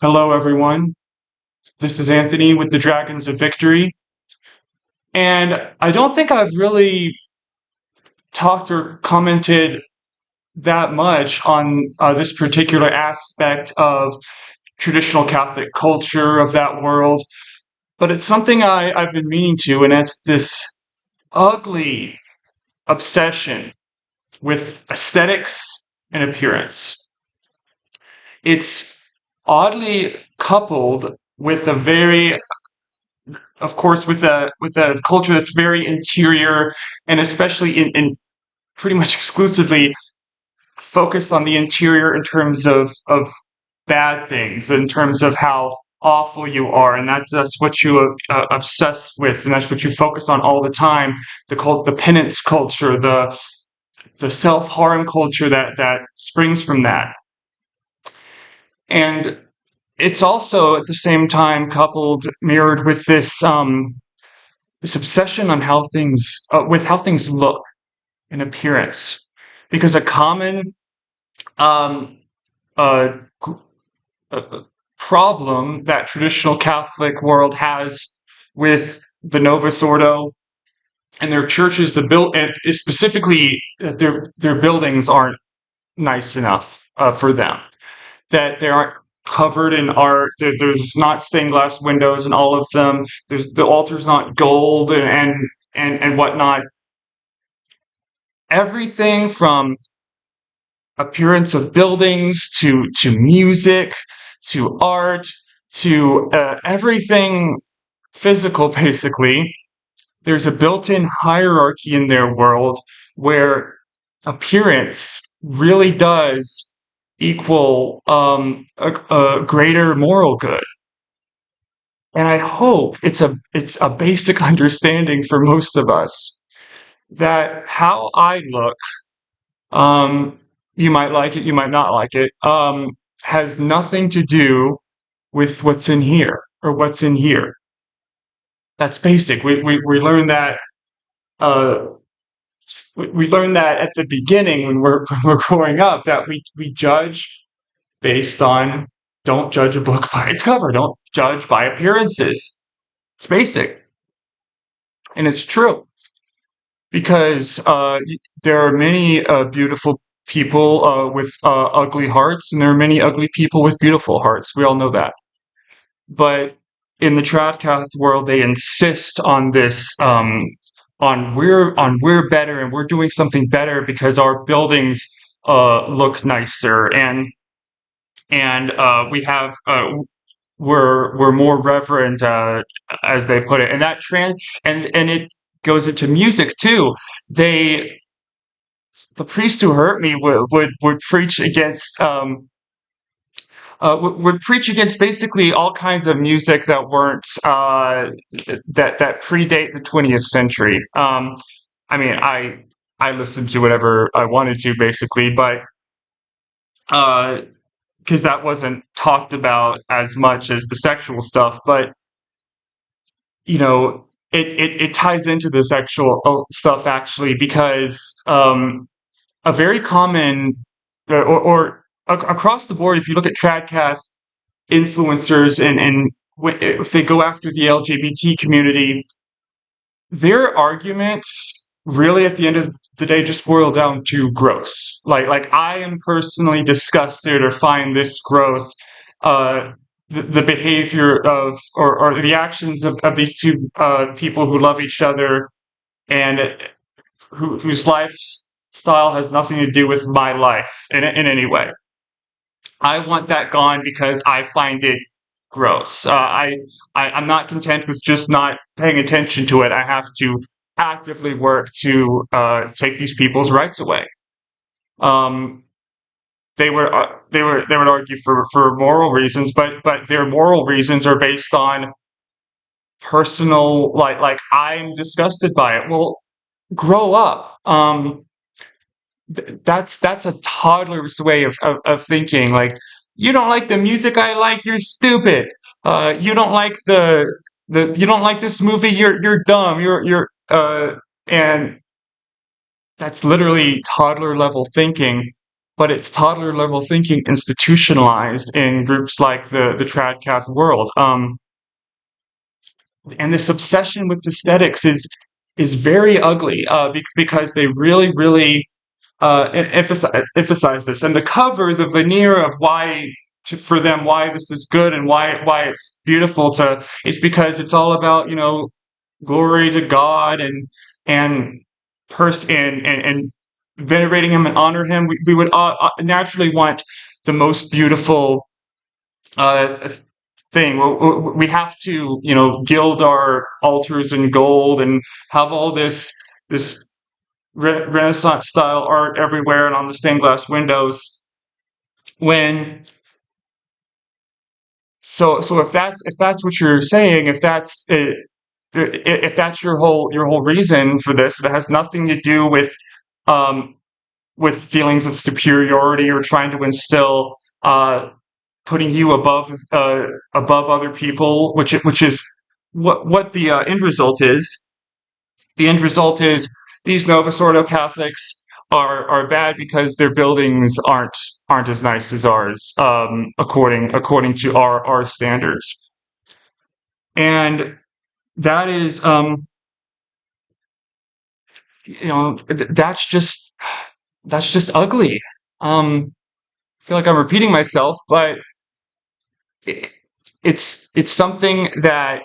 Hello, everyone. This is Anthony with the Dragons of Victory. And I don't think I've really talked or commented that much on this particular aspect of traditional Catholic culture of that world, but it's something I've been meaning to, and it's this ugly obsession with aesthetics and appearance. It's oddly coupled with a very of course, with a culture that's very interior and especially in pretty much exclusively focused on the interior in terms of bad things, in terms of how awful you are, and that's what you obsess with, and that's what you focus on all the time. The penance culture, the self harm culture that springs from that, and it's also at the same time coupled mirrored with this obsession on how things with how things look in appearance, because a common um, uh, problem that traditional Catholic world has with the Novus Ordo and their churches, the build and specifically their buildings aren't nice enough for them. That they aren't covered in art. There's not stained glass windows in all of them. There's the altar's not gold and whatnot. Everything from appearance of buildings to music to art to everything physical, basically. There's a built-in hierarchy in their world where appearance really does equal a greater moral good. And I hope it's a basic understanding for most of us that how I look, um, you might like it, you might not like it, has nothing to do with what's in here or what's in here. That's basic. We learn that uh, we learn that at the beginning when we're when we're growing up that we judge based on don't judge a book by its cover. Don't judge by appearances. It's basic and it's true because there are many beautiful people with ugly hearts, and there are many ugly people with beautiful hearts. We all know that. But in the Tradcath world, they insist on this, on we're better and we're doing something better because our buildings look nicer and we have we're more reverent, as they put it, and and it goes into music too. They the priest who hurt me would preach against would preach against basically all kinds of music that weren't that predate the 20th century. I mean, I listened to whatever I wanted to basically, but because that wasn't talked about as much as the sexual stuff. But it ties into the sexual stuff actually because a very common across the board, if you look at Tradcast influencers and if they go after the LGBT community, their arguments really at the end of the day just boil down to gross. Like I am personally disgusted or find this gross. The behavior of or the actions of these two people who love each other and whose lifestyle has nothing to do with my life in any way. I want that gone because I find it gross. I'm not content with just not paying attention to it. I have to actively work to take these people's rights away. Um, they would argue for moral reasons, but their moral reasons are based on personal like I'm disgusted by it. Well, grow up. That's a toddler's way of thinking. Like, you don't like the music I like, you're stupid. You don't like the you don't like this movie, you're dumb. You're and that's literally toddler level thinking. but it's toddler level thinking institutionalized in groups like the trad cath world. And this obsession with aesthetics is very ugly, because they really, really emphasize this. And the cover, the veneer of why, for them, why this is good and why it's beautiful to, is because it's all about, glory to God and and venerating him and honor him. We would naturally want the most beautiful uh, thing. We have to, gild our altars in gold and have all this Renaissance style art everywhere and on the stained glass windows. When so if that's what you're saying, if that's your whole reason for this, if it has nothing to do um, with feelings of superiority or trying to instill putting you above other people, which is what the end result is. The end result is these Novus Ordo Catholics are bad because their buildings aren't as nice as ours, according to our standards, and that is that's just ugly. I feel like I'm repeating myself, but it, it's something that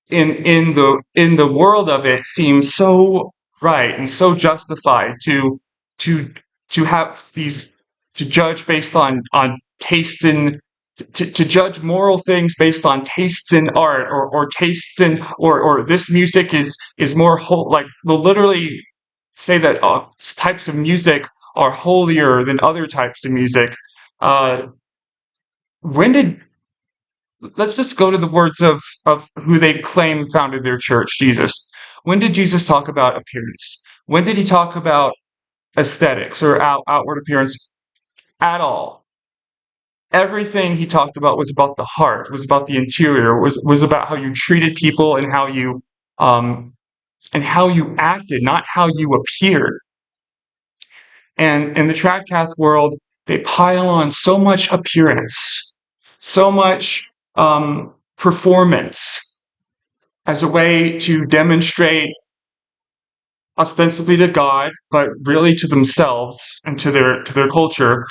in the world of it seems so right and so justified to to have these to judge based on tastes in to judge moral things based on tastes in art or tastes in or this music is more whole, like they'll literally say that types of music are holier than other types of music. uh when did Let's just go to the words of who they claim founded their church, Jesus. When did Jesus talk about appearance? When did he talk about aesthetics or outward appearance at all? Everything he talked about was about the heart, was about the interior, was about how you treated people um and how you acted, not how you appeared. And in the Tradcath world, they pile on so much appearance, so much performance as a way to demonstrate ostensibly to God, but really to themselves and to their culture,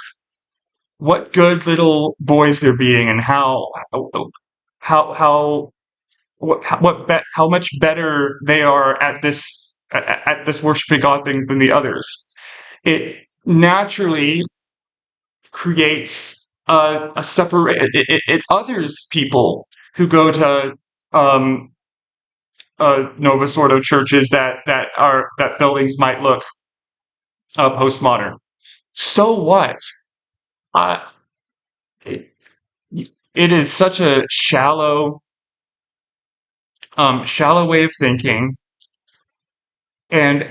what good little boys they're being and how how much better they are at this worshiping God things than the others. It naturally creates a separate it others people who go to um, Novus Ordo churches that buildings might look postmodern. So what? Uh, it, it is such a shallow way of thinking, and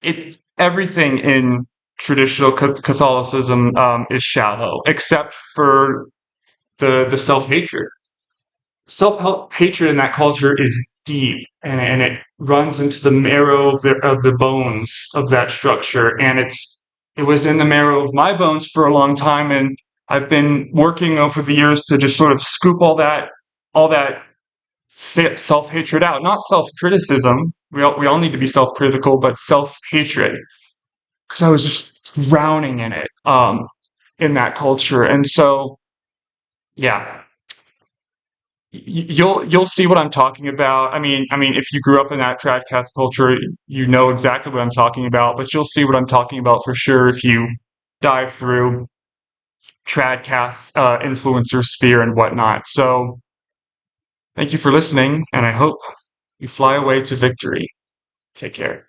it everything in traditional Catholicism is shallow, except for the self hatred. Self hatred in that culture is deep, and it runs into the marrow of the bones of that structure, and it was in the marrow of my bones for a long time, and I've been working over the years to just sort of scoop all that self hatred out. Not self criticism. We all need to be self critical, but self hatred, because I was just drowning in it, in that culture, and so yeah. You'll see what I'm talking about. I mean, if you grew up in that trad cath culture, you know exactly what I'm talking about. But you'll see what I'm talking about for sure if you dive through trad cath influencer sphere and whatnot. So thank you for listening, and I hope you fly away to victory. Take care.